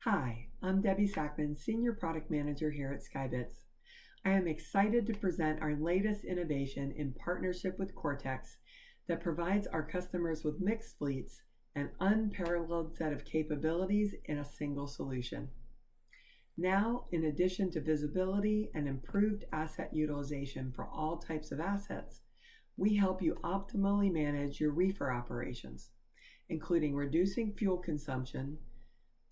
Hi, I'm Debbie Sackman, Senior Product Manager here at Skybits. I am excited to present our latest innovation in partnership with Cortex that provides our customers with mixed fleets an unparalleled set of capabilities in a single solution. Now, in addition to visibility and improved asset utilization for all types of assets, we help you optimally manage your reefer operations, including reducing fuel consumption,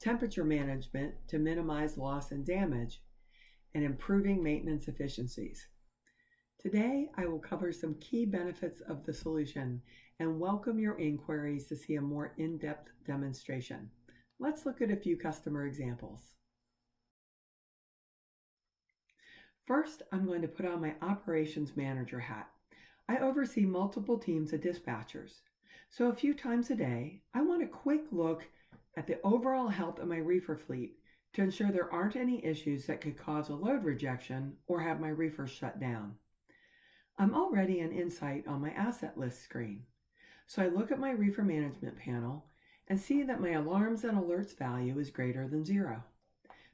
temperature management to minimize loss and damage, and improving maintenance efficiencies. Today, I will cover some key benefits of the solution and welcome your inquiries to see a more in-depth demonstration. Let's look at a few customer examples. First, I'm going to put on my operations manager hat. I oversee multiple teams of dispatchers. So a few times a day, I want a quick look at the overall health of my reefer fleet to ensure there aren't any issues that could cause a load rejection or have my reefers shut down. I'm already an insight on my asset list screen. So I look at my reefer management panel and see that my alarms and alerts value is greater than 0.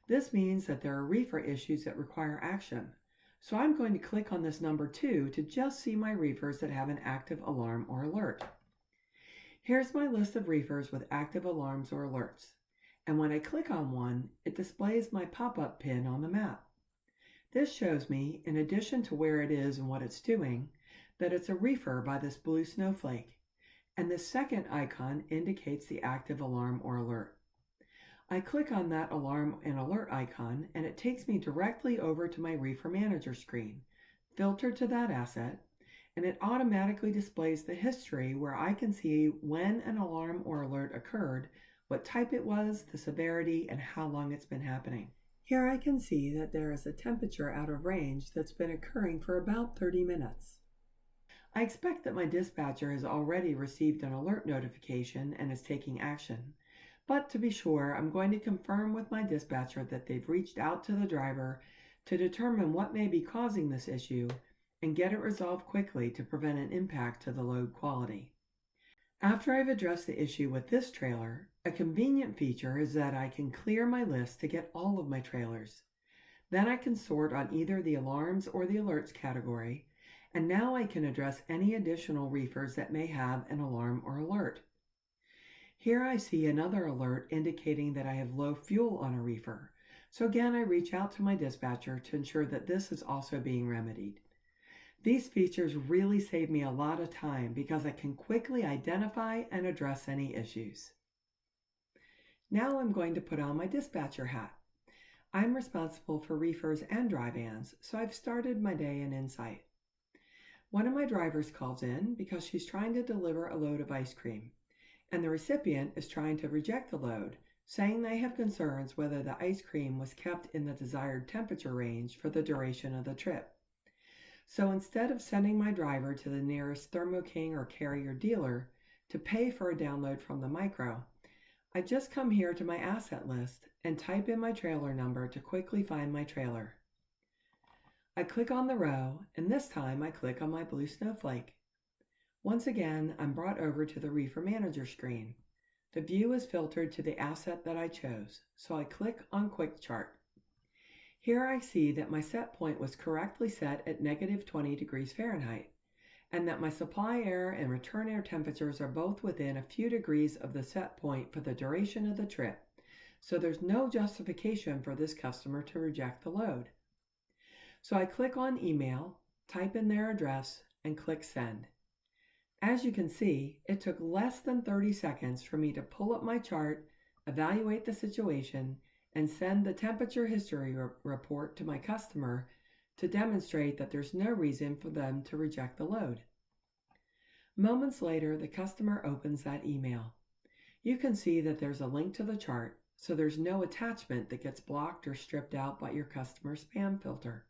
This means that there are reefer issues that require action. So I'm going to click on this number 2 to just see my reefers that have an active alarm or alert. Here's my list of reefers with active alarms or alerts. And when I click on one, it displays my pop-up pin on the map. This shows me, in addition to where it is and what it's doing, that it's a reefer by this blue snowflake. And this second icon indicates the active alarm or alert. I click on that alarm and alert icon and it takes me directly over to my reefer manager screen, filtered to that asset, and it automatically displays the history where I can see when an alarm or alert occurred, what type it was, the severity, and how long it's been happening. Here I can see that there is a temperature out of range that's been occurring for about 30 minutes. I expect that my dispatcher has already received an alert notification and is taking action. But to be sure, I'm going to confirm with my dispatcher that they've reached out to the driver to determine what may be causing this issue and get it resolved quickly to prevent an impact to the load quality. After I've addressed the issue with this trailer, a convenient feature is that I can clear my list to get all of my trailers. Then I can sort on either the alarms or the alerts category, and now I can address any additional reefers that may have an alarm or alert. Here I see another alert indicating that I have low fuel on a reefer. So again, I reach out to my dispatcher to ensure that this is also being remedied. These features really save me a lot of time because I can quickly identify and address any issues. Now I'm going to put on my dispatcher hat. I'm responsible for reefers and dry vans, so I've started my day in Insight. One of my drivers calls in because she's trying to deliver a load of ice cream, and the recipient is trying to reject the load, saying they have concerns whether the ice cream was kept in the desired temperature range for the duration of the trip. So instead of sending my driver to the nearest Thermo King or Carrier dealer to pay for a download from the micro, I just come here to my asset list and type in my trailer number to quickly find my trailer. I click on the row, and this time I click on my blue snowflake. Once again, I'm brought over to the Reefer Manager screen. The view is filtered to the asset that I chose, so I click on Quick Chart. Here I see that my set point was correctly set at -20 degrees Fahrenheit, and that my supply air and return air temperatures are both within a few degrees of the set point for the duration of the trip, so there's no justification for this customer to reject the load. So I click on Email, type in their address, and click Send. As you can see, it took less than 30 seconds for me to pull up my chart, evaluate the situation, and send the temperature history report to my customer to demonstrate that there's no reason for them to reject the load. Moments later, the customer opens that email. You can see that there's a link to the chart, so there's no attachment that gets blocked or stripped out by your customer spam filter.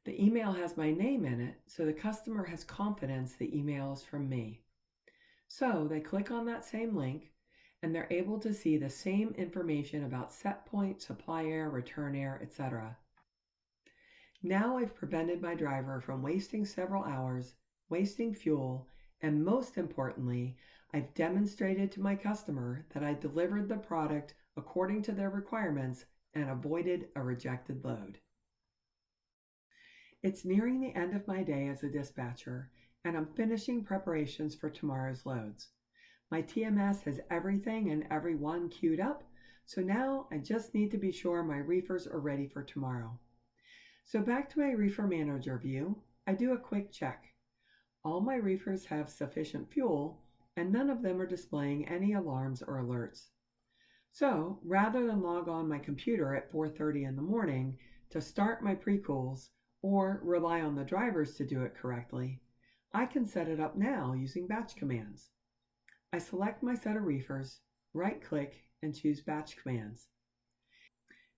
The email has my name in it, so the customer has confidence the email is from me. So they click on that same link, and they're able to see the same information about set point, supply air, return air, etc. Now I've prevented my driver from wasting several hours, wasting fuel, and most importantly, I've demonstrated to my customer that I delivered the product according to their requirements and avoided a rejected load. It's nearing the end of my day as a dispatcher, and I'm finishing preparations for tomorrow's loads. My TMS has everything and everyone queued up, so now I just need to be sure my reefers are ready for tomorrow. So back to my reefer manager view, I do a quick check. All my reefers have sufficient fuel, and none of them are displaying any alarms or alerts. So rather than log on my computer at 4:30 in the morning to start my pre-cools or rely on the drivers to do it correctly, I can set it up now using batch commands. I select my set of reefers, right-click, and choose Batch Commands.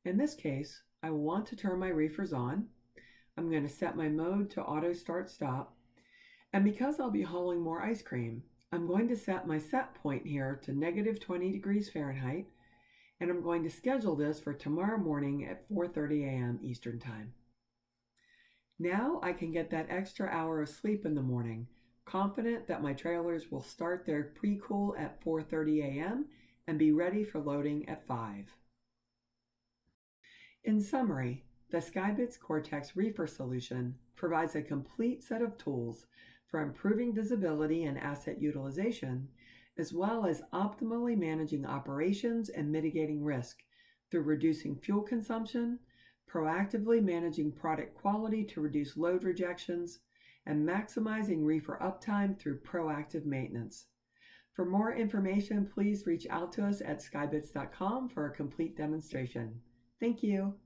In this case, I will want to turn my reefers on. I'm going to set my mode to Auto Start Stop, and because I'll be hauling more ice cream, I'm going to set my set point here to -20 degrees Fahrenheit, and I'm going to schedule this for tomorrow morning at 4:30 a.m. Eastern Time. Now I can get that extra hour of sleep in the morning, confident that my trailers will start their pre-cool at 4:30 a.m. and be ready for loading at 5. In summary, the Skybits Cortex Reefer solution provides a complete set of tools for improving visibility and asset utilization, as well as optimally managing operations and mitigating risk through reducing fuel consumption, proactively managing product quality to reduce load rejections, and maximizing reefer uptime through proactive maintenance. For more information, please reach out to us at skybits.com for a complete demonstration. Thank you.